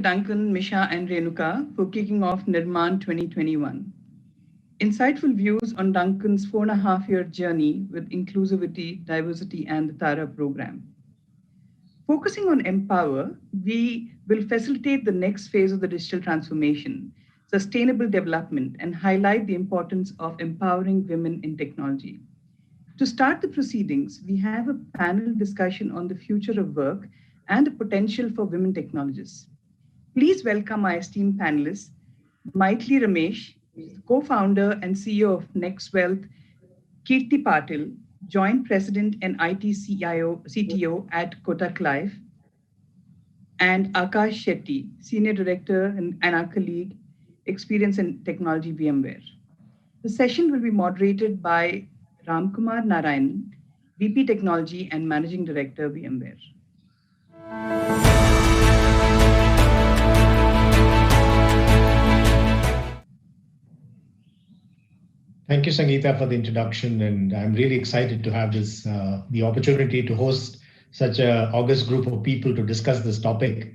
Duncan, Misha, and Renuka for kicking off Nirman 2021. Insightful views on Duncan's 4.5 year journey with inclusivity, diversity, and the TARA program. Focusing on Empower, we will facilitate the next phase of the digital transformation, sustainable development, and highlight the importance of empowering women in technology. To start the proceedings, we have a panel discussion on the future of work and the potential for women technologists. Please welcome our esteemed panelists, Maithili Ramesh, co-founder and CEO of NextWealth, Kirti Patil, Joint President and IT CTO at Kotak Life, and Akash Shetty, Senior Director and our colleague, Experience and Technology VMware. The session will be moderated by Ramkumar Narayan, VP Technology and Managing Director, VMware. Thank you, Sangeeta, for the introduction, and I'm really excited to have this the opportunity to host such an august group of people to discuss this topic.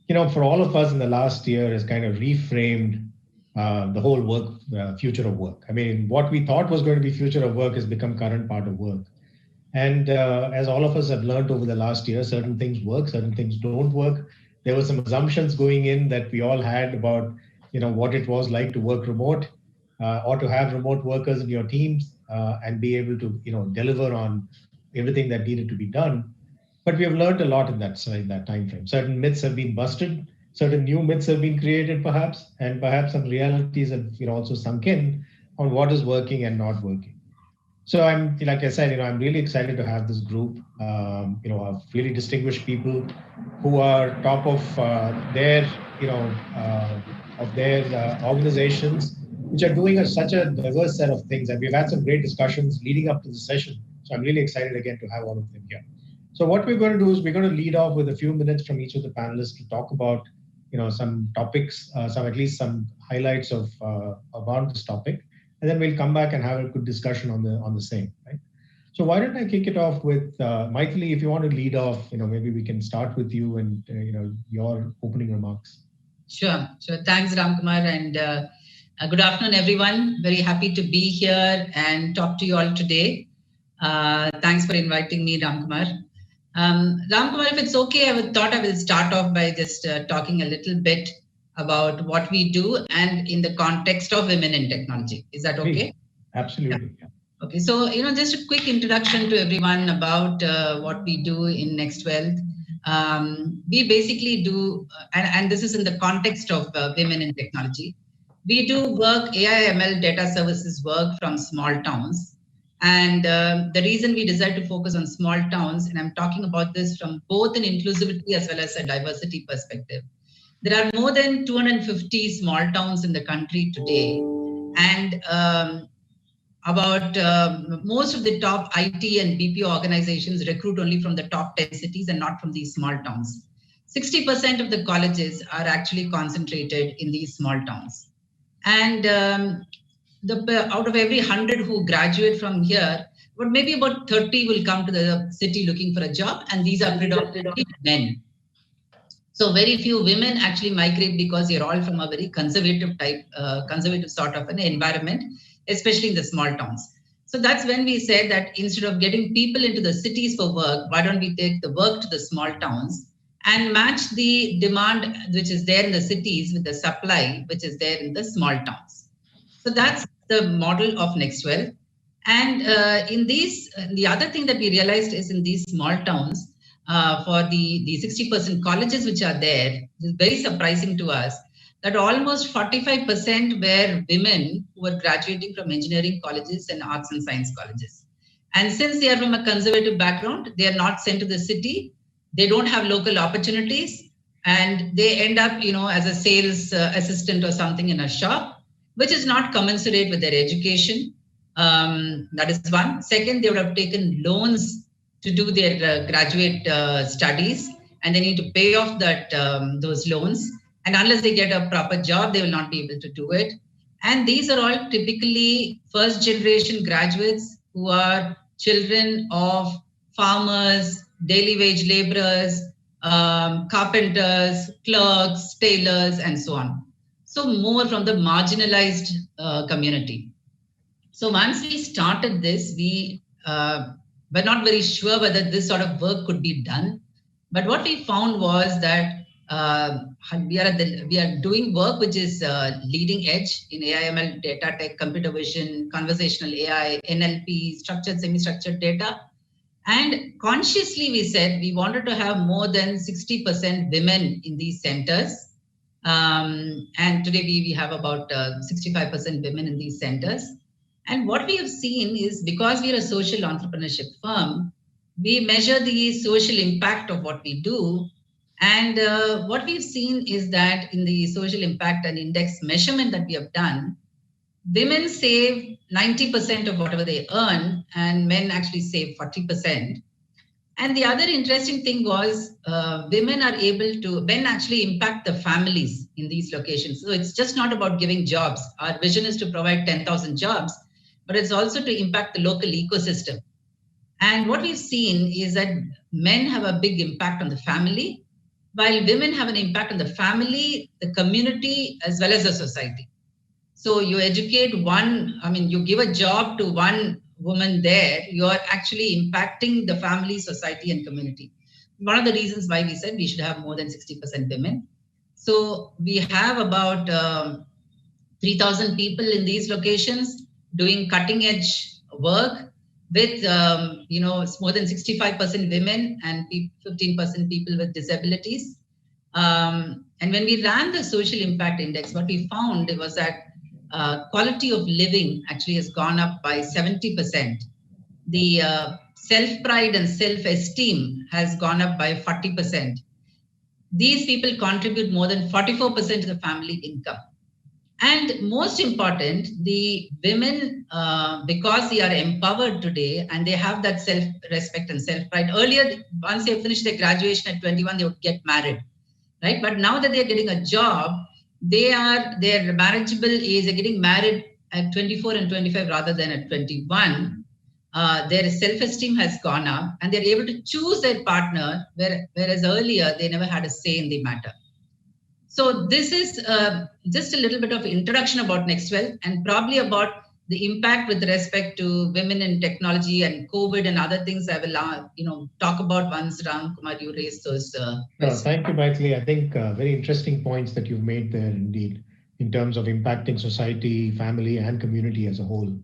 You know, for all of us in the last year has kind of reframed the whole future of work. I mean, what we thought was going to be future of work has become current part of work. And as all of us have learned over the last year, certain things work, certain things don't work. There were some assumptions going in that we all had about, you know, what it was like to work remote. Or to have remote workers in your teams and be able to, you know, deliver on everything that needed to be done. But we have learned a lot in that time frame. Certain myths have been busted, certain new myths have been created, perhaps, and perhaps some realities have, you know, also sunk in on what is working and not working. So I'm, like I said, you know, I'm really excited to have this group, you know, of really distinguished people who are top of their, you know, of their organizations, which are doing such a diverse set of things. And we've had some great discussions leading up to the session. So I'm really excited again to have all of them here. So what we're going to do is we're going to lead off with a few minutes from each of the panelists to talk about, you know, some topics, at least some highlights of about this topic. And then we'll come back and have a good discussion on the same, right? So why don't I kick it off with Maithili, if you want to lead off, you know, maybe we can start with you and, you know, your opening remarks. Sure. Thanks, Ramkumar, and good afternoon, everyone. Very happy to be here and talk to you all today. Thanks for inviting me, Ramkumar. Ramkumar, if it's okay, I will start off by just talking a little bit about what we do and in the context of women in technology. Is that okay? Absolutely. Yeah. Okay, so, you know, just a quick introduction to everyone about what we do in NextWealth. We basically do, and this is in the context of women in technology. We do work, AI, ML, data services work from small towns. And the reason we decide to focus on small towns, and I'm talking about this from both an inclusivity as well as a diversity perspective. There are more than 250 small towns in the country today. And most of the top IT and BPO organizations recruit only from the top 10 cities and not from these small towns. 60% of the colleges are actually concentrated in these small towns. And out of every 100 who graduate from here, but maybe about 30 will come to the city looking for a job, and these are predominantly men. So very few women actually migrate because they're all from a very conservative sort of an environment, especially in the small towns. So that's when we said that instead of getting people into the cities for work, why don't we take the work to the small towns and match the demand which is there in the cities with the supply which is there in the small towns. So that's the model of NextWealth. And the other thing that we realized is in these small towns, for the 60% colleges which are there, it is very surprising to us that almost 45% were women who were graduating from engineering colleges and arts and science colleges. And since they are from a conservative background, they are not sent to the city. They don't have local opportunities, and they end up, you know, as a sales assistant or something in a shop, which is not commensurate with their education. That is one. Second, they would have taken loans to do their graduate studies, and they need to pay off those loans. And unless they get a proper job, they will not be able to do it. And these are all typically first generation graduates who are children of farmers, daily wage laborers, carpenters, clerks, tailors, and so on. So more from the marginalized community. So once we started this, we were not very sure whether this sort of work could be done. But what we found was that we are doing work which is leading edge in AI/ML, data tech, computer vision, conversational AI, NLP, structured, semi-structured data. And consciously we said we wanted to have more than 60% women in these centers. And today we have about 65% women in these centers. And what we have seen is, because we are a social entrepreneurship firm, we measure the social impact of what we do. And what we've seen is that in the social impact and index measurement that we have done, women save 90% of whatever they earn, and men actually save 40%. And the other interesting thing was men actually impact the families in these locations. So it's just not about giving jobs. Our vision is to provide 10,000 jobs, but it's also to impact the local ecosystem. And what we've seen is that men have a big impact on the family, while women have an impact on the family, the community, as well as the society. So you educate you give a job to one woman there, you're actually impacting the family, society, and community. One of the reasons why we said we should have more than 60% women. So we have about 3,000 people in these locations doing cutting edge work with, more than 65% women and 15% people with disabilities. And when we ran the social impact index, what we found was that quality of living actually has gone up by 70%. The self-pride and self-esteem has gone up by 40%. These people contribute more than 44% to the family income. And most important, the women, because they are empowered today and they have that self-respect and self-pride. Earlier, once they finish their graduation at 21, they would get married, right? But now that they're getting a job, their marriageable age, they're getting married at 24 and 25 rather than at 21. Their self-esteem has gone up and they're able to choose their partner, whereas earlier they never had a say in the matter. So this is just a little bit of introduction about NextWealth, and probably about the impact with respect to women in technology and COVID and other things. I will talk about once Ram Kumar you raise those. Thank you, Maithili. I think very interesting points that you've made there indeed, in terms of impacting society, family, and community as a whole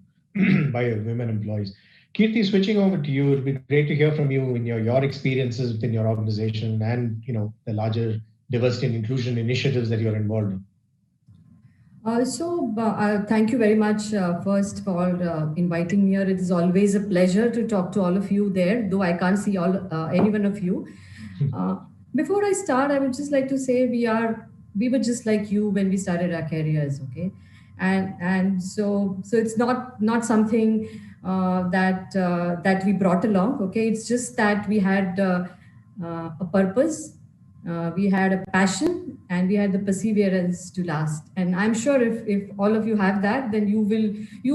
by women employees. Kirti, switching over to you, it would be great to hear from you in your experiences within your organization and the larger diversity and inclusion initiatives that you're involved in. Thank you very much first for inviting me here. It is always a pleasure to talk to all of you there, though I can't see any one of you. Before I start, I would just like to say we were just like you when we started our careers, okay? And so it's not something that we brought along, okay? It's just that we had a purpose. We had a passion and we had the perseverance to last. And I'm sure if all of you have that, then you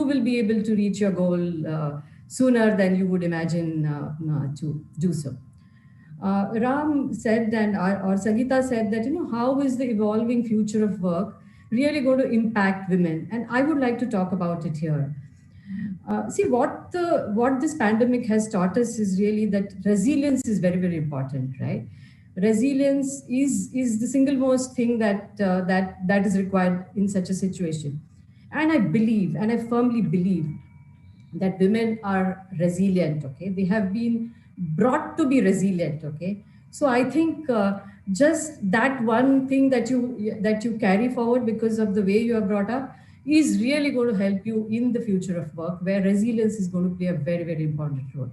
will be able to reach your goal sooner than you would imagine to do so. Ram said, or Sangeeta said that, how is the evolving future of work really going to impact women? And I would like to talk about it here. See, what this pandemic has taught us is really that resilience is very, very important, right? Resilience is the single most thing that is required in such a situation. And I firmly believe that women are resilient, okay? They have been brought to be resilient, okay? So I think just that one thing that you carry forward because of the way you are brought up is really going to help you in the future of work, where resilience is going to play a very, very important role.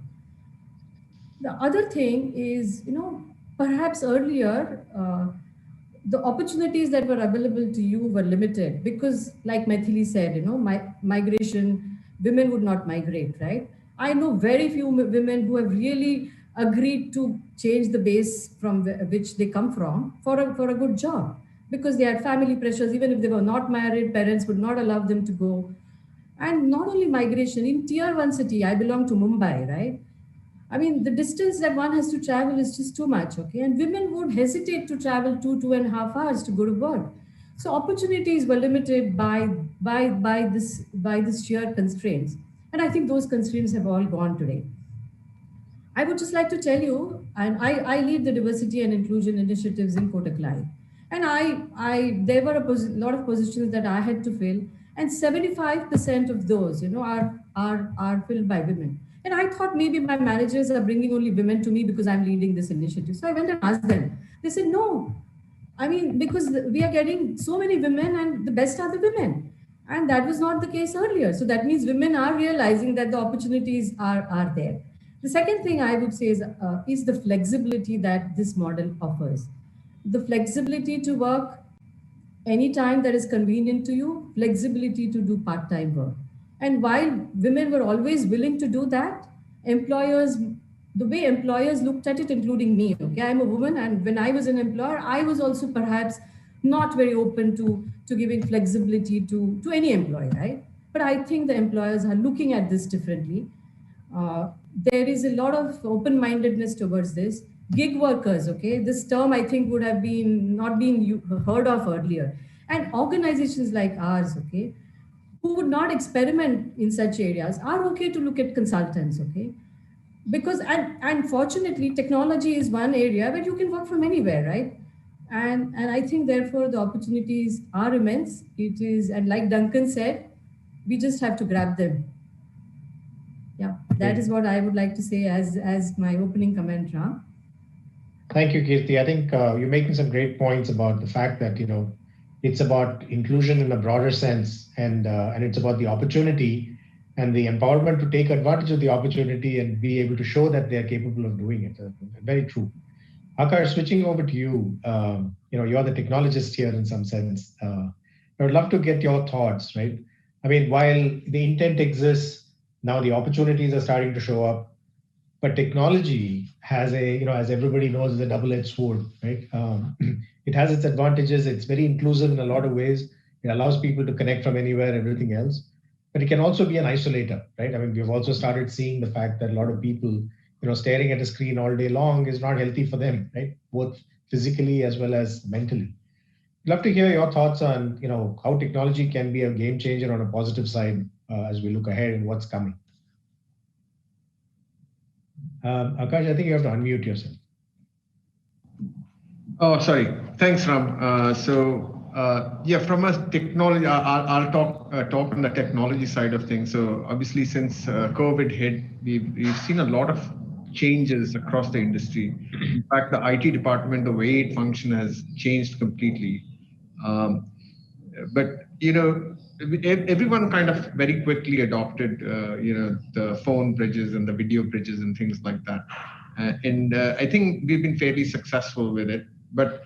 The other thing is, perhaps earlier, the opportunities that were available to you were limited because, like Maithili said, migration, women would not migrate, right? I know very few women who have really agreed to change the base from which they come from for a good job, because they had family pressures. Even if they were not married, parents would not allow them to go. And not only migration, in tier 1 city, I belong to Mumbai, right? I mean, the distance that one has to travel is just too much, okay? And women would hesitate to travel 2.5 hours to go to work. So opportunities were limited by this sheer constraints. And I think those constraints have all gone today. I would just like to tell you, and I lead the diversity and inclusion initiatives in Kotak Life. And there were a lot of positions that I had to fill, and 75% of those, are filled by women. And I thought maybe my managers are bringing only women to me because I'm leading this initiative. So I went and asked them. They said, no, I mean, because we are getting so many women and the best are the women. And that was not the case earlier. So that means women are realizing that the opportunities are there. The second thing I would say is the flexibility that this model offers. The flexibility to work anytime that is convenient to you, flexibility to do part-time work. And while women were always willing to do that, employers, the way employers looked at it, including me, okay, I'm a woman, and when I was an employer, I was also perhaps not very open to giving flexibility to any employee, right? But I think the employers are looking at this differently. There is a lot of open-mindedness towards this. Gig workers, okay, this term I think would have been not been heard of earlier. And organizations like ours, okay, who would not experiment in such areas are okay to look at consultants, okay? Because and fortunately, technology is one area where you can work from anywhere, right? And I think therefore the opportunities are immense. It is, and like Duncan said, we just have to grab them. Yeah, that is what I would like to say as my opening comment, Ram. Thank you, Kirti. I think you're making some great points about the fact that it's about inclusion in a broader sense, and it's about the opportunity and the empowerment to take advantage of the opportunity and be able to show that they're capable of doing it. Very true. Akash, switching over to you. You're the technologist here in some sense. I would love to get your thoughts, right? I mean, while the intent exists, now the opportunities are starting to show up, but technology has as everybody knows, is a double-edged sword, right? It has its advantages. It's very inclusive in a lot of ways. It allows people to connect from anywhere, everything else. But it can also be an isolator, right? I mean, we've also started seeing the fact that a lot of people, staring at a screen all day long is not healthy for them, right? Both physically as well as mentally. I'd love to hear your thoughts on, how technology can be a game changer on a positive side as we look ahead and what's coming. Akash, I think you have to unmute yourself. Oh, sorry. Thanks, Ram. From a technology, I'll talk on the technology side of things. So obviously, since COVID hit, we've seen a lot of changes across the industry. In fact, the IT department, the way it functions has changed completely. But everyone kind of very quickly adopted, the phone bridges and the video bridges and things like that. And I think we've been fairly successful with it. But,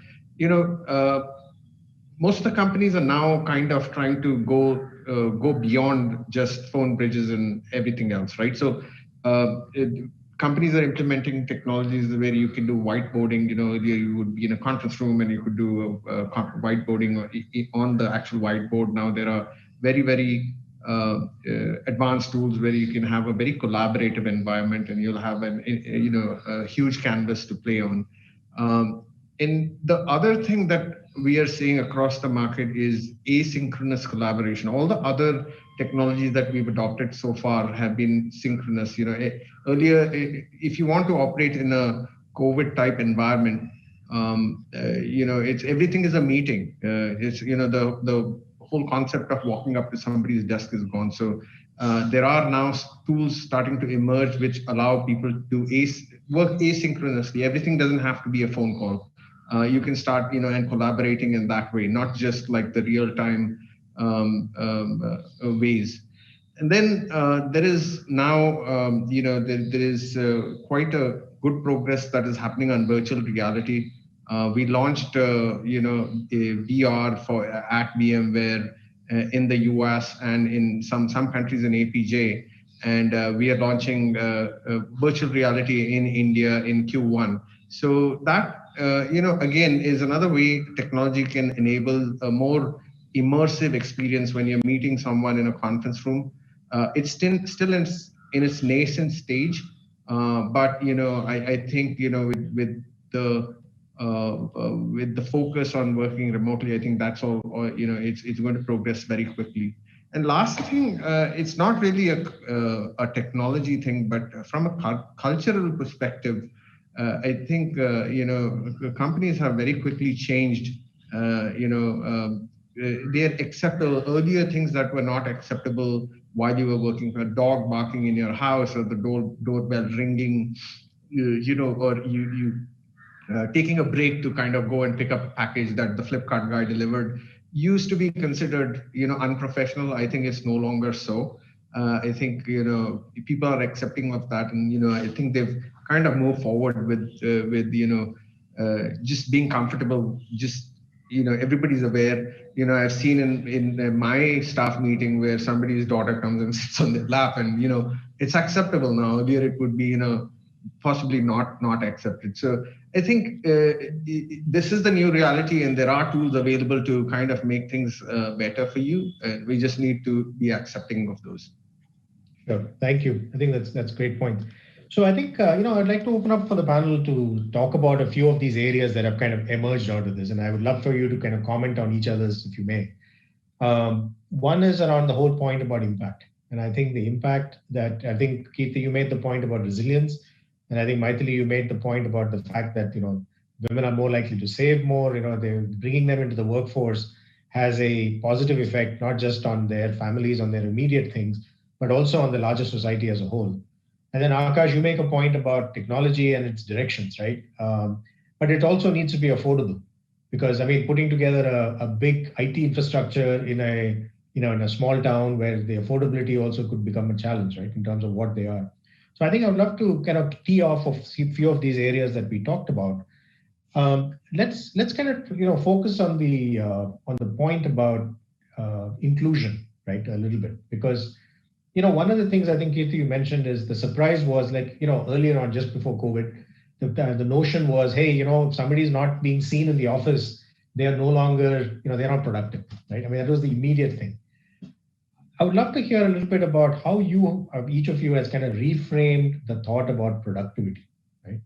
most of the companies are now kind of trying to go beyond just phone bridges and everything else, right? So companies are implementing technologies where you can do whiteboarding. You would be in a conference room and you could do whiteboarding on the actual whiteboard. Now there are very, very advanced tools where you can have a very collaborative environment, and you'll have a huge canvas to play on. And the other thing that we are seeing across the market is asynchronous collaboration. All the other technologies that we've adopted so far have been synchronous. Earlier, if you want to operate in a COVID type environment, it's everything is a meeting. It's the whole concept of walking up to somebody's desk is gone. So there are now tools starting to emerge which allow people to work asynchronously. Everything doesn't have to be a phone call. You can start, and collaborating in that way, not just like the real-time ways. And then there is now, there is quite a good progress that is happening on virtual reality. We launched, a VR at VMware in the US and in some countries in APJ. And we are launching virtual reality in India in Q1. So that, again, is another way technology can enable a more immersive experience when you're meeting someone in a conference room. It's still in its nascent stage, But I think with the focus on working remotely, I think that's all. It's going to progress very quickly. And last thing, it's not really a technology thing, but from a cultural perspective, I think companies have very quickly changed. They're acceptable earlier things that were not acceptable while you were working. A dog barking in your house, or the doorbell ringing, or you taking a break to kind of go and pick up a package that the Flipkart guy delivered, used to be considered unprofessional. I think it's no longer so. I think people are accepting of that, and I think they've kind of moved forward with just being comfortable. Just everybody's aware. I've seen in my staff meeting where somebody's daughter comes and sits on their lap, and it's acceptable now. Earlier it would be possibly not accepted. So I think this is the new reality, and there are tools available to kind of make things better for you. And we just need to be accepting of those. Sure. Thank you. I think that's a great point. So I think, I'd like to open up for the panel to talk about a few of these areas that have kind of emerged out of this. And I would love for you to kind of comment on each other's, if you may. One is around the whole point about impact. And I think the impact that, I think, Kirti, you made the point about resilience. And I think, Maithili, you made the point about the fact that, women are more likely to save more, they're bringing them into the workforce has a positive effect, not just on their families, on their immediate things, but also on the larger society as a whole. And then Akash, you make a point about technology and its directions, right? But it also needs to be affordable, because putting together a big IT infrastructure in a small town where the affordability also could become a challenge, right, in terms of what they are. So I think I would love to kind of tee off of a few of these areas that we talked about. Let's kind of focus on the point about inclusion, right, a little bit, because one of the things I think, Kirti, you mentioned is the surprise was earlier on, just before COVID, the notion was, hey, if somebody's not being seen in the office, they are no longer, they're not productive, right? That was the immediate thing. I would love to hear a little bit about how each of you has kind of reframed the thought about productivity, right?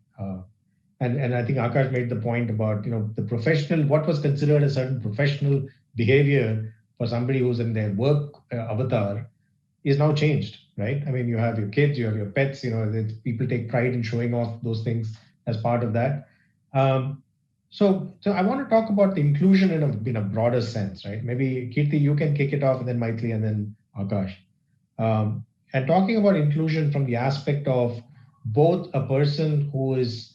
And I think Akash made the point about, the professional, what was considered a certain professional behavior for somebody who's in their work avatar is now changed, right? You have your kids, you have your pets, people take pride in showing off those things as part of that. So I want to talk about the inclusion in a broader sense, right? Maybe Kirti, you can kick it off, and then Maithili, and then Akash. And talking about inclusion from the aspect of both a person who is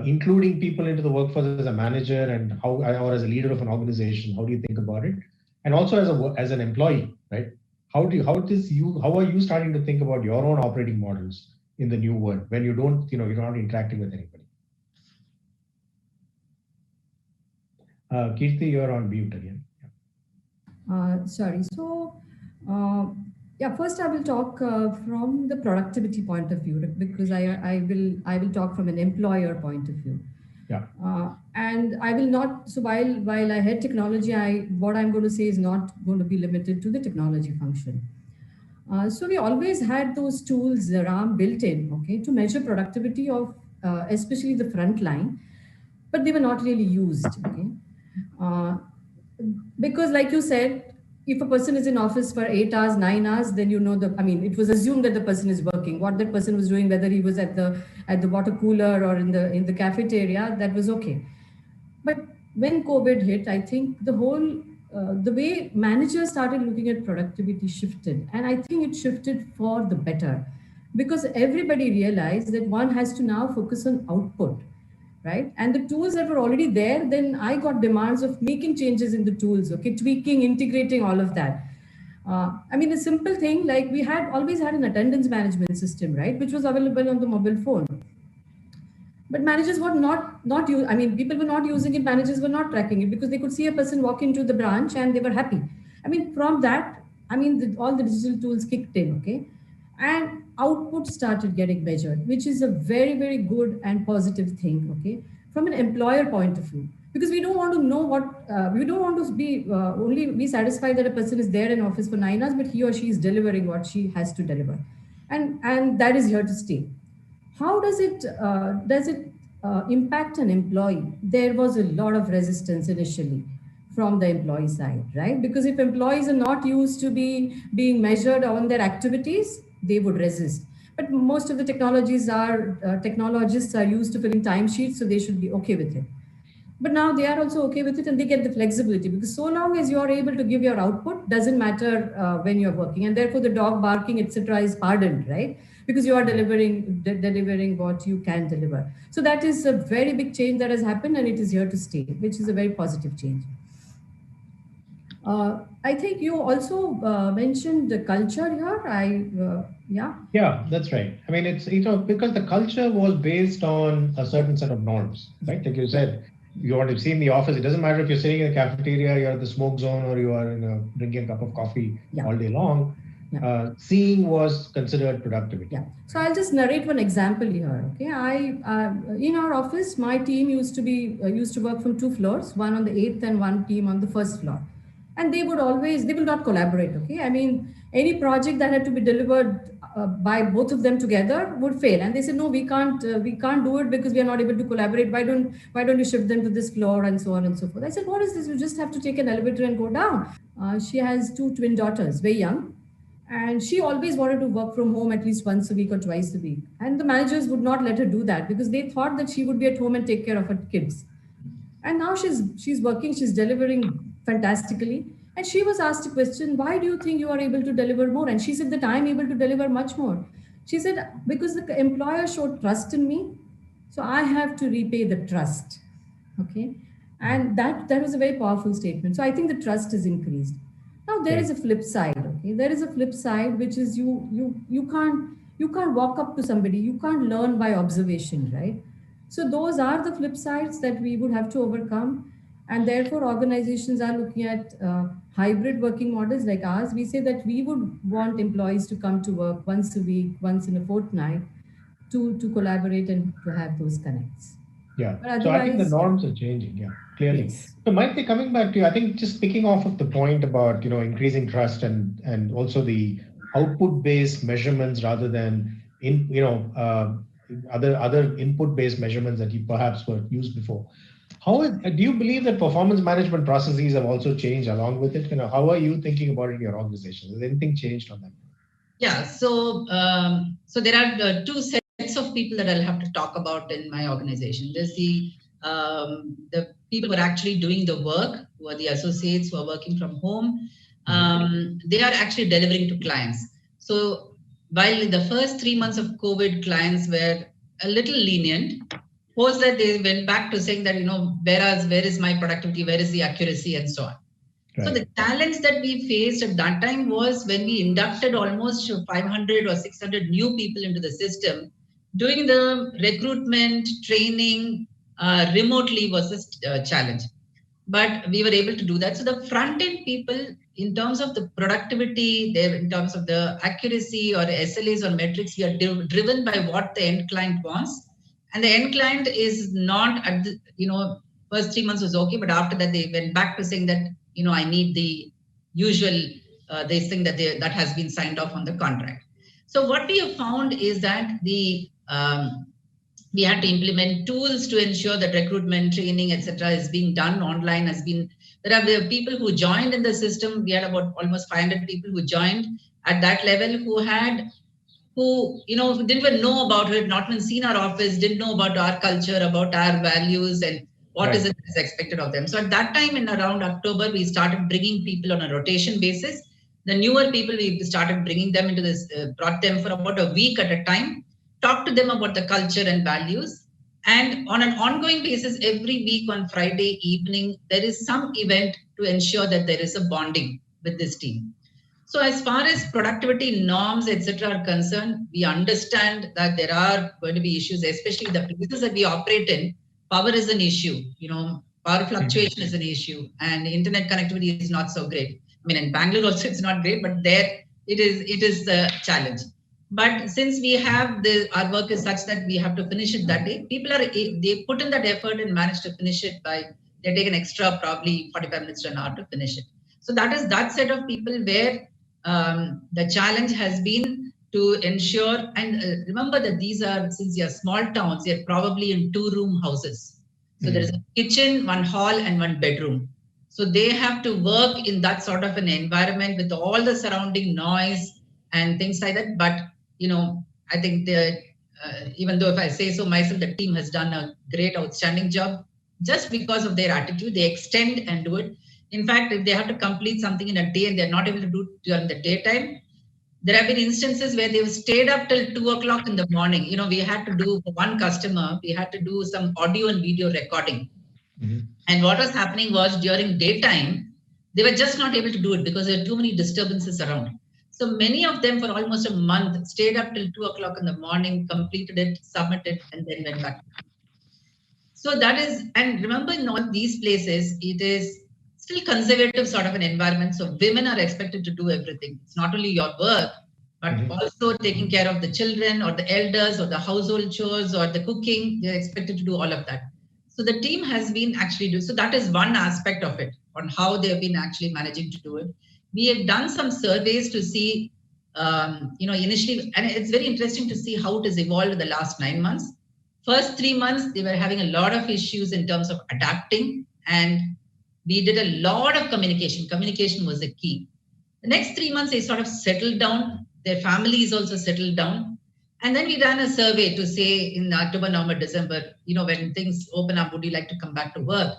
including people into the workforce as a manager and or as a leader of an organization, how do you think about it? And also as an employee, right? How are you starting to think about your own operating models in the new world when you're not interacting with anybody? Kirti, you're on mute again. Sorry. So, first I will talk from the productivity point of view, because I will talk from an employer point of view. Yeah. And I will not. So while I had technology, what I'm going to say is not going to be limited to the technology function. So we always had those tools, RAM, built in, okay, to measure productivity of especially the front line, but they were not really used, okay. Because like you said, if a person is in office for 8 hours, 9 hours, then it was assumed that the person is working. What that person was doing, whether he was at the water cooler or in the cafeteria, that was okay. But when COVID hit, I think the way managers started looking at productivity shifted. And I think it shifted for the better, because everybody realized that one has to now focus on output, right? And the tools that were already there, then I got demands of making changes in the tools, okay, tweaking, integrating all of that. A simple thing, like we always had an attendance management system, right, which was available on the mobile phone. But managers were people were not using it, managers were not tracking it, because they could see a person walk into the branch and they were happy. From that, all the digital tools kicked in, okay? And output started getting measured, which is a very, very good and positive thing, okay, from an employer point of view. Because we don't want to know we don't want to be only be satisfied that a person is there in office for 9 hours, but he or she is delivering what she has to deliver. And that is here to stay. how does it impact an employee? There was a lot of resistance initially from the employee side, right? Because if employees are not used to being measured on their activities, they would resist. But most of the technologists are used to filling timesheets, so they should be okay with it. But now they are also okay with it, and they get the flexibility, because so long as you are able to give your output, doesn't matter when you're working, and therefore the dog barking, etc., is pardoned, right? Because you are delivering what you can deliver. So that is a very big change that has happened, and it is here to stay, which is a very positive change. I think you also mentioned the culture here. Yeah, that's right. I mean, it's, because the culture was based on a certain set of norms, right? Like you said, you want to see in the office, it doesn't matter if you're sitting in the cafeteria, you're at the smoke zone, or you are drinking a cup of coffee all day long. Seeing was considered productivity. Yeah. So I'll just narrate one example here. Okay, in our office, my team used to work from 2 floors, one on the 8th and one team on the 1st floor, and they will not collaborate. Okay, I mean, any project that had to be delivered by both of them together would fail, and they said, no, we can't do it because we are not able to collaborate. Why don't you shift them to this floor, and so on and so forth. I said, what is this? You just have to take an elevator and go down. She has 2 twin daughters, very young. And she always wanted to work from home at least once a week or twice a week. And the managers would not let her do that because they thought that she would be at home and take care of her kids. And now she's working, she's delivering fantastically. And she was asked a question, why do you think you are able to deliver more? And she said that I'm able to deliver much more. She said, because the employer showed trust in me, so I have to repay the trust. Okay. And that was a very powerful statement. So I think the trust is increased. Now there is a flip side. Okay, there is a flip side, which is you can't walk up to somebody. You can't learn by observation, right? So those are the flip sides that we would have to overcome, and therefore organizations are looking at hybrid working models like ours. We say that we would want employees to come to work once a week, once in a fortnight, to collaborate and to have those connects. Yeah. So I think the norms are changing. Yeah, clearly. Yes. So Maitri, coming back to you, I think just picking off of the point about increasing trust and also the output-based measurements rather than other input-based measurements that you perhaps were used before. Do you believe that performance management processes have also changed along with it? How are you thinking about it in your organization? Has anything changed on that? Yeah. So there are 2 sets of people that I'll have to talk about in my organization. There's the people who are actually doing the work, who are the associates who are working from home. They are actually delivering to clients. So while in the first 3 months of COVID, clients were a little lenient, post that they went back to saying that, where is my productivity, where is the accuracy, and so on. Right. So the challenge that we faced at that time was when we inducted almost 500 or 600 new people into the system, doing the recruitment, training remotely was a challenge. But we were able to do that. So the front-end people, in terms of the productivity, in terms of the accuracy or SLAs or metrics, we are driven by what the end client wants. And the end client is not at the, first 3 months was okay, but after that they went back to saying that, I need the usual this thing that has been signed off on the contract. So what we have found is that we had to implement tools to ensure that recruitment, training, etc. is being done online. There are people who joined in the system. We had about almost 500 people who joined at that level who didn't even know about it, not even seen our office, didn't know about our culture, about our values, and what is it that's expected of them. So at that time, in around October, we started bringing people on a rotation basis. The newer people, we started bringing them into this, brought them for about a week at a time, talked to them about the culture and values. And on an ongoing basis, every week on Friday evening, there is some event to ensure that there is a bonding with this team. So as far as productivity norms, etc. are concerned, we understand that there are going to be issues, especially the places that we operate in. Power is an issue, power fluctuation is an issue, and internet connectivity is not so great. I mean, in Bangalore also it's not great, but there it is a challenge. But since we have our work is such that we have to finish it that day, they put in that effort and manage to finish it they take an extra probably 45 minutes to an hour to finish it. So that is that set of people where the challenge has been to ensure, and remember that these are, since you're small towns, they're probably in 2-room houses. So there is a kitchen, 1 hall and 1 bedroom. So they have to work in that sort of an environment with all the surrounding noise and things like that. But, I think even though if I say so myself, the team has done a great, outstanding job. Just because of their attitude, they extend and do it. In fact, if they have to complete something in a day and they're not able to do it during the daytime, there have been instances where they've stayed up till 2 o'clock in the morning. We had to do, for one customer, we had to do some audio and video recording. And what was happening was, during daytime, they were just not able to do it because there were too many disturbances around. So many of them, for almost a month, stayed up till 2 o'clock in the morning, completed it, submitted, and then went back. So that is, and remember, in all these places, it is still conservative sort of an environment. So women are expected to do everything. It's not only your work, but also taking care of the children or the elders or the household chores or the cooking. They're expected to do all of that. So the team has been actually doing, so that is one aspect of it, on how they have been actually managing to do it. We have done some surveys to see, initially, and it's very interesting to see how it has evolved in the last 9 months. First 3 months, they were having a lot of issues in terms of adapting, and we did a lot of communication. Communication was the key. The next 3 months, they sort of settled down. Their families also settled down. And then we ran a survey to say in October, November, December, when things open up, would you like to come back to work?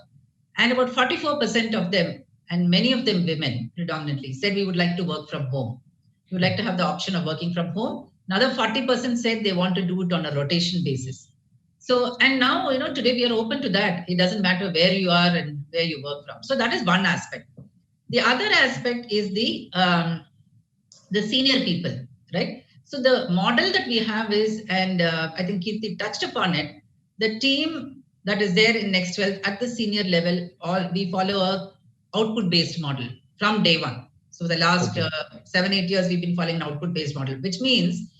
And about 44% of them, and many of them women predominantly, said we would like to work from home. We would like to have the option of working from home. Another 40% said they want to do it on a rotation basis. So, and now, today we are open to that. It doesn't matter where you are and where you work from. So that is one aspect. The other aspect is the senior people, right? So the model that we have is, and I think Kirti touched upon it, the team that is there in Nextwealth at the senior level, we follow a output-based model from day one. So the last 7-8 years, we've been following an output-based model, which means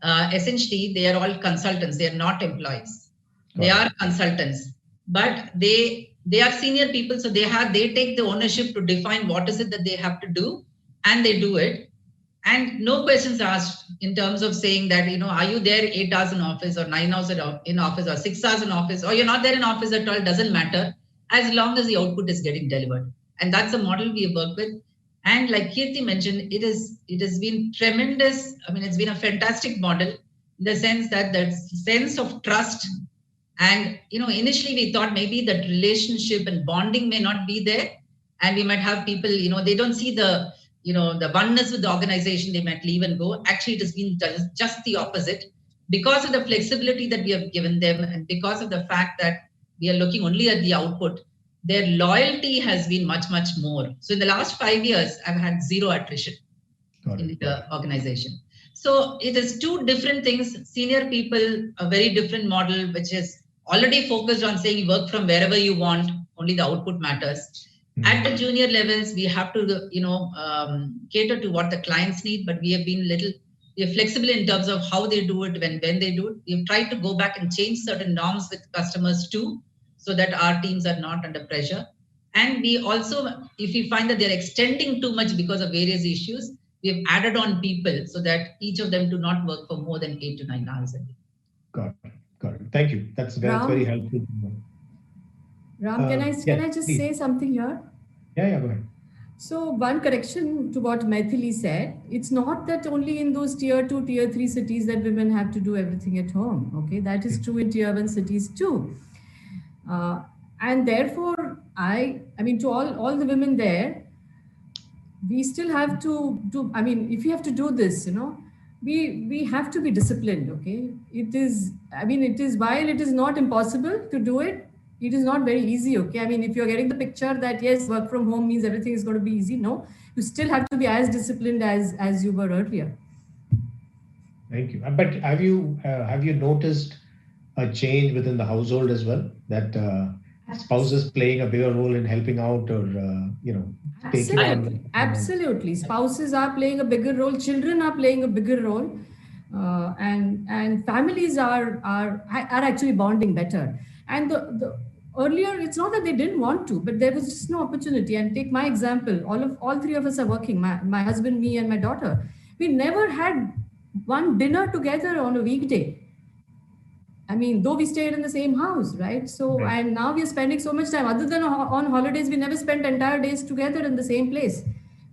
essentially they are all consultants. They are not employees. They are consultants, but they are senior people. So they take the ownership to define what is it that they have to do, and they do it. And no questions asked in terms of saying that, are you there 8 hours in office or 9 hours in office or 6 hours in office, or you're not there in office at all, doesn't matter, as long as the output is getting delivered. And that's a model we have worked with. And like Kirti mentioned, it has been tremendous. I mean, it's been a fantastic model in the sense that the sense of trust. And, initially we thought maybe that relationship and bonding may not be there. And we might have people, they don't see the oneness with the organization, they might leave and go. Actually, it has been just the opposite. Because of the flexibility that we have given them, and because of the fact that we are looking only at the output, their loyalty has been much, much more. So in the last 5 years, I've had 0 attrition in the organization. So it is 2 different things. Senior people, a very different model, which is already focused on saying you work from wherever you want, only the output matters. At the junior levels, we have to, cater to what the clients need, but we have been we are flexible in terms of how they do it, when they do it. We've tried to go back and change certain norms with customers too, so that our teams are not under pressure. And we also, if we find that they're extending too much because of various issues, we have added on people so that each of them do not work for more than 8 to 9 hours a day. Got it. Thank you. That's very helpful. Ram, can I just say something here? Yeah, go ahead. So one correction to what Maithili said, it's not that only in those tier 2, tier 3 cities that women have to do everything at home. Okay, that is true in tier 1 cities too. And therefore, I mean, to all the women there, we still have to do, I mean, if you have to do this, we have to be disciplined, okay? It is, while it is not impossible to do it, it is not very easy, okay? I mean, if you're getting the picture that, yes, work from home means everything is going to be easy, no, you still have to be as disciplined as you were earlier. Thank you. But have you noticed a change within the household as well, that spouses playing a bigger role in helping out, or taking on? Absolutely. Spouses are playing a bigger role. Children are playing a bigger role, and families are actually bonding better. And the earlier, it's not that they didn't want to, but there was just no opportunity. And take my example. All 3 of us are working. My husband, me, and my daughter. We never had one dinner together on a weekday. I mean, though we stayed in the same house, right? So, Right. and now we are spending so much time. Other than on holidays, we never spent entire days together in the same place.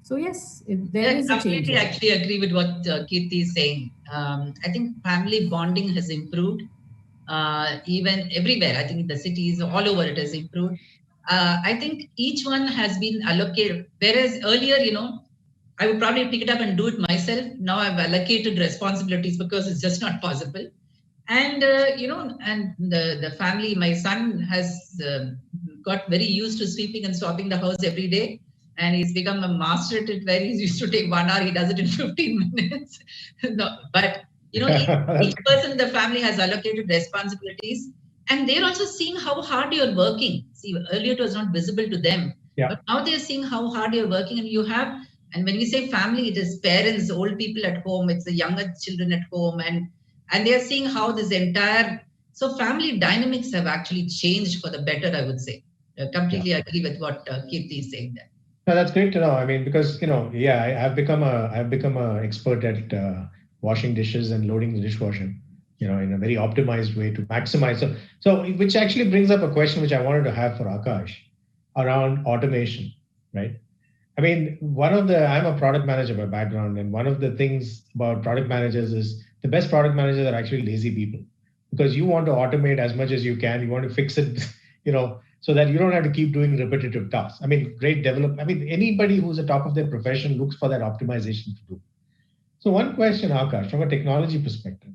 So, yes, there Yeah, is I a change. completely actually agree with what Kirti is saying. I think family bonding has improved even everywhere. I think in the cities all over it has improved. I think each one has been allocated. Whereas earlier, I would probably pick it up and do it myself. Now I've allocated responsibilities because it's just not possible. And and the family, my son has got very used to sweeping and swapping the house every day, and he's become a master at it. Where he used to take 1 hour, he does it in 15 minutes. No, but each person in the family has allocated responsibilities, and they're also seeing how hard you're working. See, earlier it was not visible to them, but now they're seeing how hard you're working, and you have. And when we say family, it is parents, old people at home, it's the younger children at home, and they are seeing how this entire family dynamics have actually changed for the better, I would say. I completely agree with what Kirti is saying there. No, that's great to know. I mean, because I've become a expert at washing dishes and loading the dishwasher, in a very optimized way to maximize. So which actually brings up a question which I wanted to have for Akash around automation, right? I mean, I'm a product manager by background, and one of the things about product managers is the best product managers are actually lazy people, because you want to automate as much as you can. You want to fix it, so that you don't have to keep doing repetitive tasks. I mean, anybody who's at top of their profession looks for that optimization to do. So one question, Akash, from a technology perspective,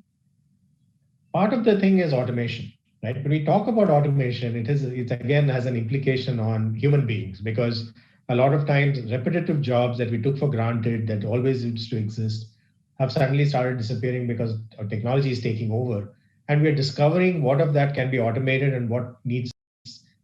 part of the thing is automation, right? When we talk about automation, it again has an implication on human beings, because a lot of times repetitive jobs that we took for granted that always used to exist have suddenly started disappearing because technology is taking over, and we're discovering what of that can be automated and what needs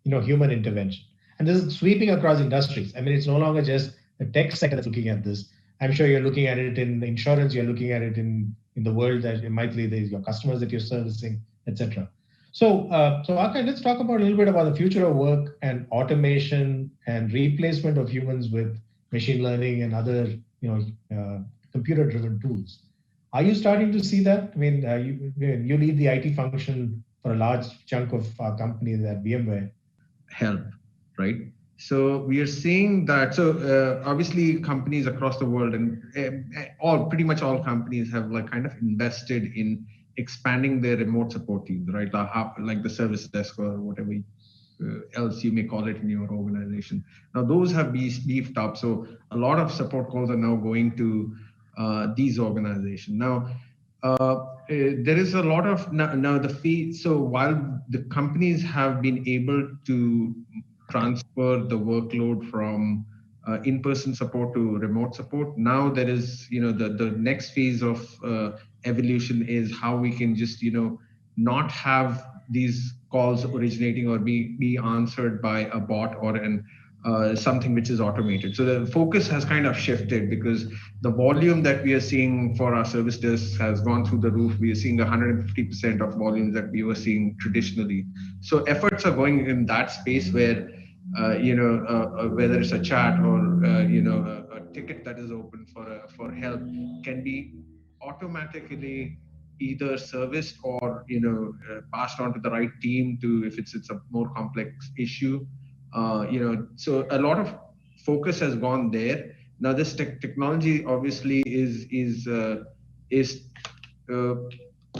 human intervention. And this is sweeping across industries. I mean, it's no longer just the tech sector that's looking at this. I'm sure you're looking at it in insurance, you're looking at it in the world that it might be your customers that you're servicing, etc. So Akash, let's talk about a little bit about the future of work and automation and replacement of humans with machine learning and other, computer-driven tools. Are you starting to see that? I mean, you lead the IT function for a large chunk of our company, that VMware. Help, right? So we are seeing that. So obviously, companies across the world and pretty much all companies have kind of invested in expanding their remote support teams, right? Like the service desk or whatever else you may call it in your organization. Now those have beefed up. So a lot of support calls are now going to these organizations. Now there is a lot of now the fee. So while the companies have been able to transfer the workload from in-person support to remote support, now there is the next phase of evolution is how we can just not have these calls originating or be answered by a bot or something which is automated. So the focus has kind of shifted, because the volume that we are seeing for our service desks has gone through the roof. We are seeing 150% of volumes that we were seeing traditionally. So efforts are going in that space where whether it's a chat or a ticket that is open for help can be automatically either serviced or passed on to the right team if it's a more complex issue. So a lot of focus has gone there. Now this technology obviously is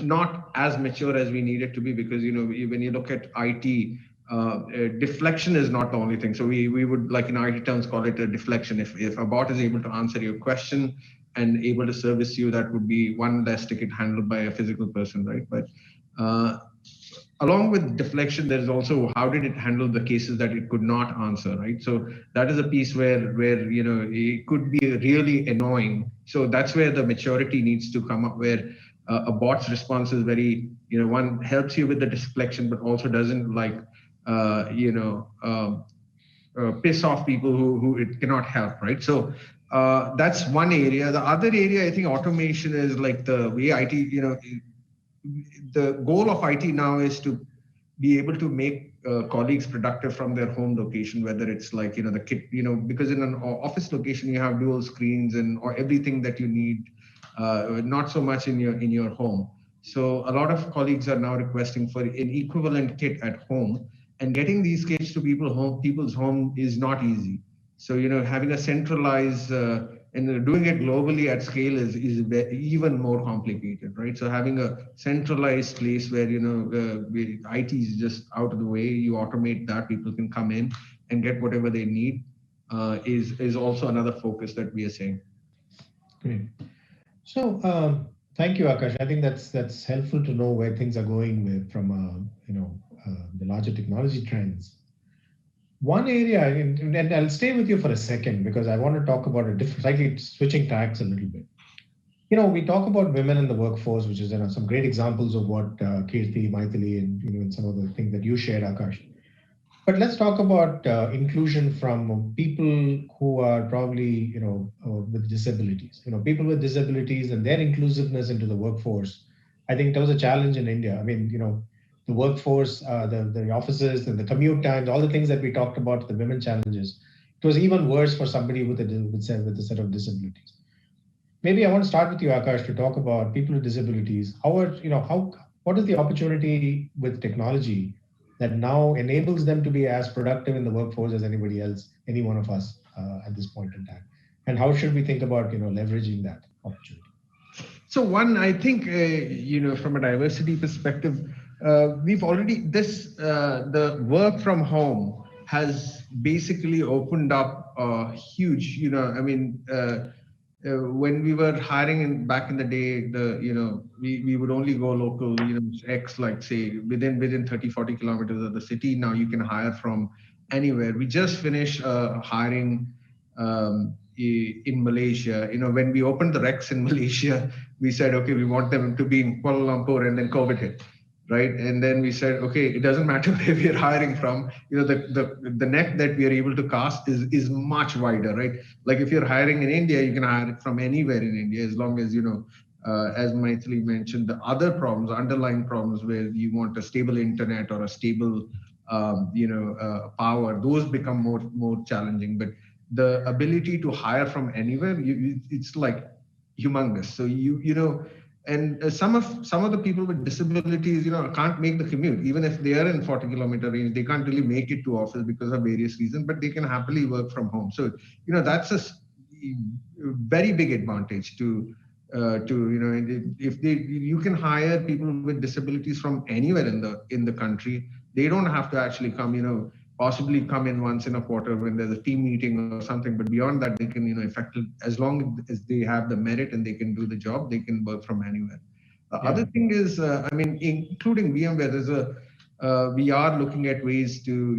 not as mature as we need it to be, because when you look at IT, deflection is not the only thing. So we would, like in IT terms, call it a deflection. If a bot is able to answer your question and able to service you, that would be one less ticket handled by a physical person, right? But along with deflection, there is also how did it handle the cases that it could not answer, right? So that is a piece where it could be really annoying. So that's where the maturity needs to come up, where a bot's response is very, one helps you with the deflection, but also doesn't piss off people who it cannot help, right? So that's one area. The other area, I think automation is like the way IT, the goal of IT now is to be able to make colleagues productive from their home location, whether it's like, the kit, because in an office location, you have dual screens or everything that you need not so much in your home. So a lot of colleagues are now requesting for an equivalent kit at home, and getting these kits to people's home is not easy. So having a centralized and doing it globally at scale is even more complicated, right? So having a centralized place where IT is just out of the way, you automate that, people can come in and get whatever they need, is also another focus that we are seeing. Great. So thank you, Akash. I think that's helpful to know where things are going from the larger technology trends. One area, and I'll stay with you for a second because I want to talk about a different, slightly switching tracks a little bit. We talk about women in the workforce, which is some great examples of what Kirti, Maithili, and some of the things that you shared, Akash. But let's talk about inclusion from people who are probably, with disabilities. People with disabilities and their inclusiveness into the workforce. I think there was a challenge in India. I mean, the workforce, the offices, and the commute times, all the things that we talked about, the women challenges. It was even worse for somebody with a set of disabilities. Maybe I want to start with you, Akash, to talk about people with disabilities. What is the opportunity with technology that now enables them to be as productive in the workforce as anybody else, any one of us at this point in time? And how should we think about leveraging that opportunity? So one, I think, from a diversity perspective, we've already, the work from home has basically opened up a huge, when we were hiring back in the day, we would only go local, X, like say within 30, 40 kilometers of the city. Now you can hire from anywhere. We just finished hiring in Malaysia. When we opened the Rex in Malaysia, we said, okay, we want them to be in Kuala Lumpur, and then COVID hit. Right. And then we said, okay, it doesn't matter where we are hiring from, the net that we are able to cast is much wider, right? Like if you're hiring in India, you can hire it from anywhere in India, as long as, as Maithili mentioned, the other problems, underlying problems where you want a stable internet or a stable, power, those become more challenging. But the ability to hire from anywhere, it's like humongous. So and some of the people with disabilities, can't make the commute. Even if they are in 40-kilometer range, they can't really make it to office because of various reasons, but they can happily work from home. So, that's a very big advantage to if you can hire people with disabilities from anywhere in the country. They don't have to actually come, possibly come in once in a quarter when there's a team meeting or something, but beyond that, they can, effectively, as long as they have the merit and they can do the job, they can work from anywhere. The other thing is, including VMware, we are looking at ways to,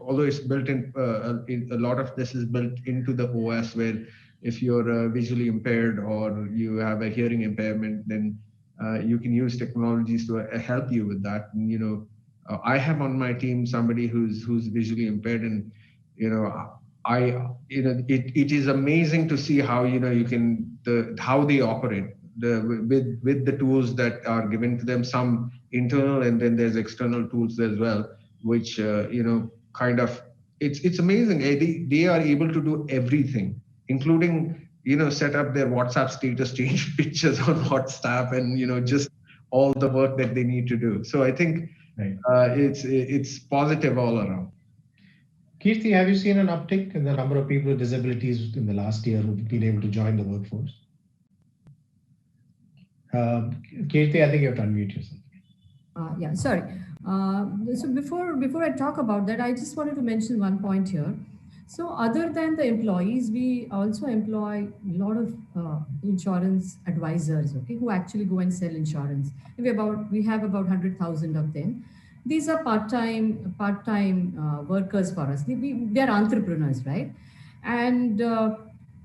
although it's built in, a lot of this is built into the OS, where if you're visually impaired or you have a hearing impairment, then you can use technologies to help you with that. And, I have on my team somebody who's visually impaired, and it is amazing to see how how they operate with the tools that are given to them. Some internal, and then there's external tools as well, which it's amazing. They are able to do everything, including set up their WhatsApp status, change pictures on WhatsApp, and just all the work that they need to do. So I think. Right. It's positive all around. Kirti, have you seen an uptick in the number of people with disabilities in the last year who've been able to join the workforce? Kirti, I think you have to unmute yourself. Sorry. So before I talk about that, I just wanted to mention one point here. So other than the employees, we also employ a lot of insurance advisors, okay, who actually go and sell insurance. We have about 100,000 of them. These are part-time workers for us. They are entrepreneurs, right? And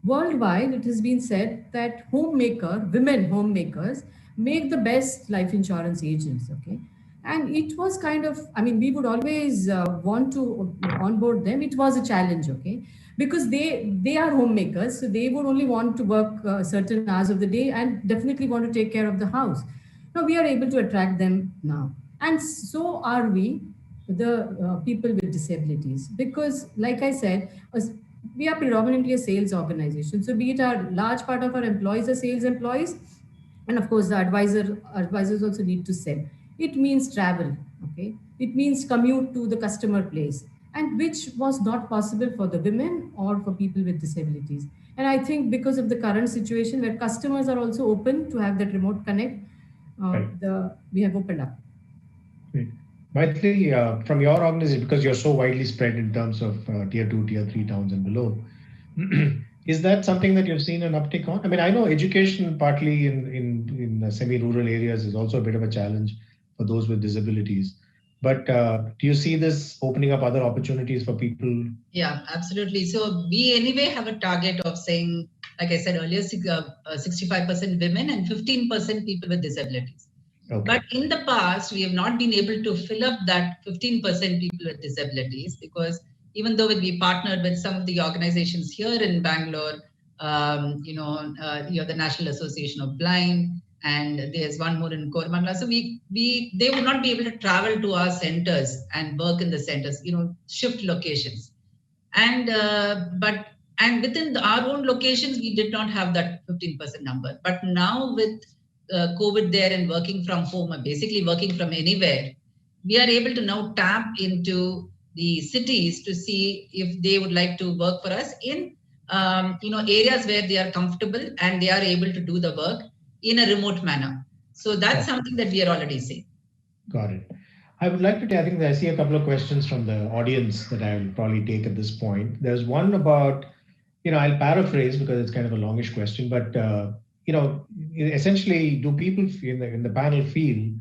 worldwide, it has been said that women homemakers make the best life insurance agents, okay? And it was we would always want to onboard them. It was a challenge, okay? Because they are homemakers, so they would only want to work certain hours of the day and definitely want to take care of the house. Now we are able to attract them now. And so are we, the people with disabilities. Because like I said, we are predominantly a sales organization. So be it our large part of our employees are sales employees, and of course the advisors also need to sell. It means travel, okay? It means commute to the customer place, and which was not possible for the women or for people with disabilities. And I think because of the current situation where customers are also open to have that remote connect, we have opened up. Great. Maitri, from your organization, because you're so widely spread in terms of tier 2, tier 3 towns and below, is that something that you've seen an uptick on? I mean, I know education partly in semi-rural areas is also a bit of a challenge for those with disabilities. But do you see this opening up other opportunities for people? Yeah, absolutely. So we anyway have a target of saying, like I said earlier, 65% women and 15% people with disabilities. Okay. But in the past, we have not been able to fill up that 15% people with disabilities, because even though we partnered with some of the organizations here in Bangalore, the National Association of Blind, and there's one more in Koramangala. So they would not be able to travel to our centers and work in the centers, shift locations. And within our own locations, we did not have that 15% number. But now with COVID there and working from home, or basically working from anywhere, we are able to now tap into the cities to see if they would like to work for us in areas where they are comfortable and they are able to do the work in a remote manner. So that's something that we are already seeing. Got it. I would like to, I think I see a couple of questions from the audience that I will probably take at this point. There's one about, I'll paraphrase because it's kind of a longish question, but, essentially, do people in the panel feel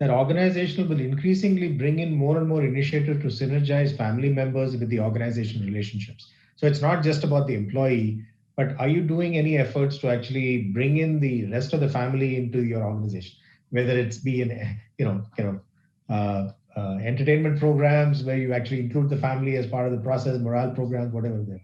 that organizational will increasingly bring in more and more initiative to synergize family members with the organization relationships? So it's not just about the employee, but are you doing any efforts to actually bring in the rest of the family into your organization, whether it's be in, entertainment programs where you actually include the family as part of the process, morale programs, whatever they're.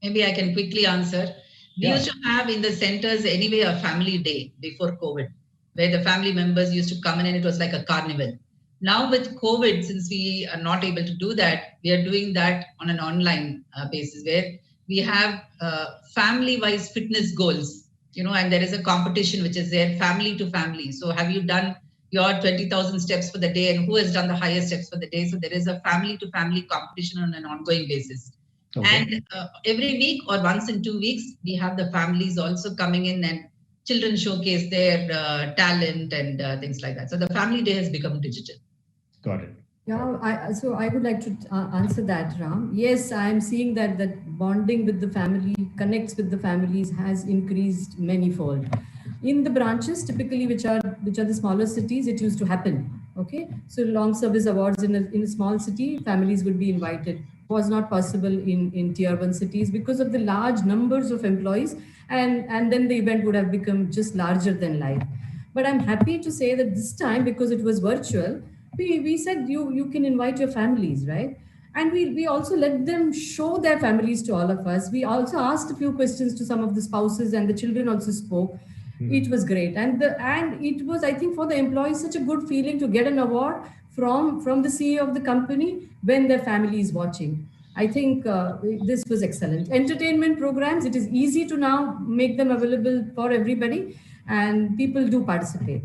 Maybe I can quickly answer. We used to have in the centers anyway a family day before COVID, where the family members used to come in and it was like a carnival. Now with COVID, since we are not able to do that, we are doing that on an online basis where we have family-wise fitness goals, and there is a competition which is there family to family. So have you done your 20,000 steps for the day and who has done the highest steps for the day? So there is a family to family competition on an ongoing basis. Okay. And every week or once in 2 weeks, we have the families also coming in and children showcase their talent and things like that. So the family day has become digital. Got it. Yeah, so I would like to answer that, Ram. Yes, I'm seeing that bonding with the family, connects with the families has increased manyfold. In the branches, typically, which are the smaller cities, it used to happen. Okay, so long service awards in a small city, families would be invited. Was not possible in tier 1 cities because of the large numbers of employees, and then the event would have become just larger than life. But I'm happy to say that this time, because it was virtual, we said you can invite your families, right? And we also let them show their families to all of us. We also asked a few questions to some of the spouses, and the children also spoke. It was great, and it was, I think, for the employees such a good feeling to get an award from the CEO of the company when their family is watching. I think this was excellent. Entertainment programs, it is easy to now make them available for everybody, and people do participate.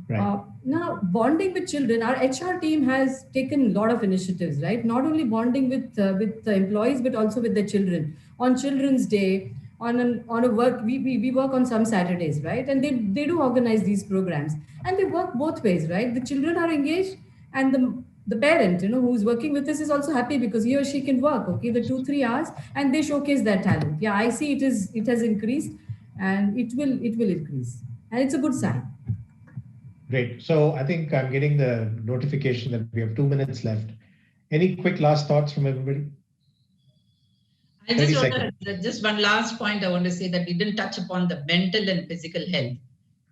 Right. Now, bonding with children, our HR team has taken a lot of initiatives, right? Not only bonding with the employees, but also with the children. On Children's Day, on a work, we work on some Saturdays, right? And they do organize these programs, and they work both ways, right? The children are engaged, and the parent, who's working with us is also happy because he or she can work, okay, the 2-3 hours, and they showcase their talent. Yeah, I see it has increased, and it will increase, and it's a good sign. Great. So I think I'm getting the notification that we have 2 minutes left. Any quick last thoughts from everybody? Just one last point I want to say, that we didn't touch upon the mental and physical health.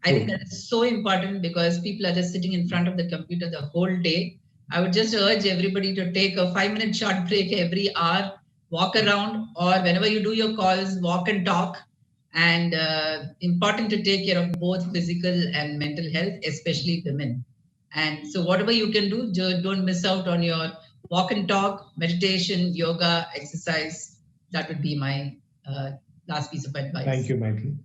I think that is so important because people are just sitting in front of the computer the whole day. I would just urge everybody to take a 5-minute short break every hour, walk around, or whenever you do your calls, walk and talk. And important to take care of both physical and mental health, especially women. And so whatever you can do, don't miss out on your walk and talk, meditation, yoga, exercise. That would be my last piece of advice. Thank you, Maitri.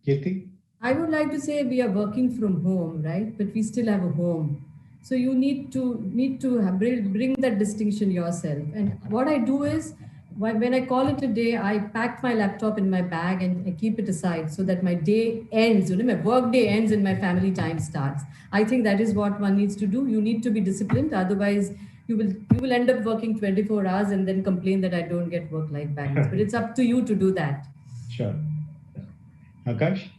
Kirti? I would like to say we are working from home, right? But we still have a home. So you need to bring that distinction yourself. And what I do is, when I call it a day, I pack my laptop in my bag and I keep it aside so that my day ends. You know, my work day ends and my family time starts. I think that is what one needs to do. You need to be disciplined. Otherwise, you will end up working 24 hours and then complain that I don't get work-life balance. But it's up to you to do that. Sure. Akash?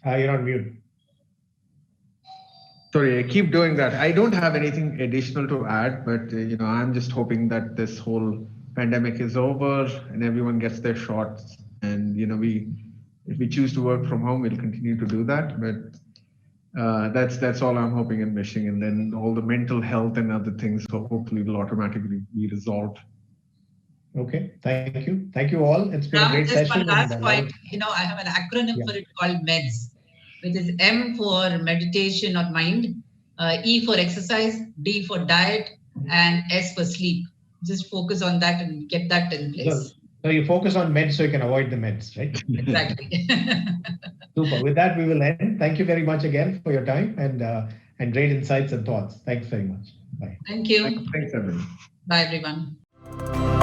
You're on mute. Sorry, I keep doing that. I don't have anything additional to add, but I'm just hoping that this whole pandemic is over and everyone gets their shots. And if we choose to work from home, we'll continue to do that. But that's all I'm hoping and wishing. And then all the mental health and other things, so hopefully will automatically be resolved. Okay, thank you. Thank you all. It's been a great just session. One last point. I have an acronym for it called MEDS, which is M for meditation or mind, E for exercise, D for diet, and S for sleep. Just focus on that and get that in place. So you focus on meds so you can avoid the meds, right? Exactly. Super. With that, we will end. Thank you very much again for your time and great insights and thoughts. Thanks very much. Bye. Thank you. Thanks, everyone. Bye, everyone.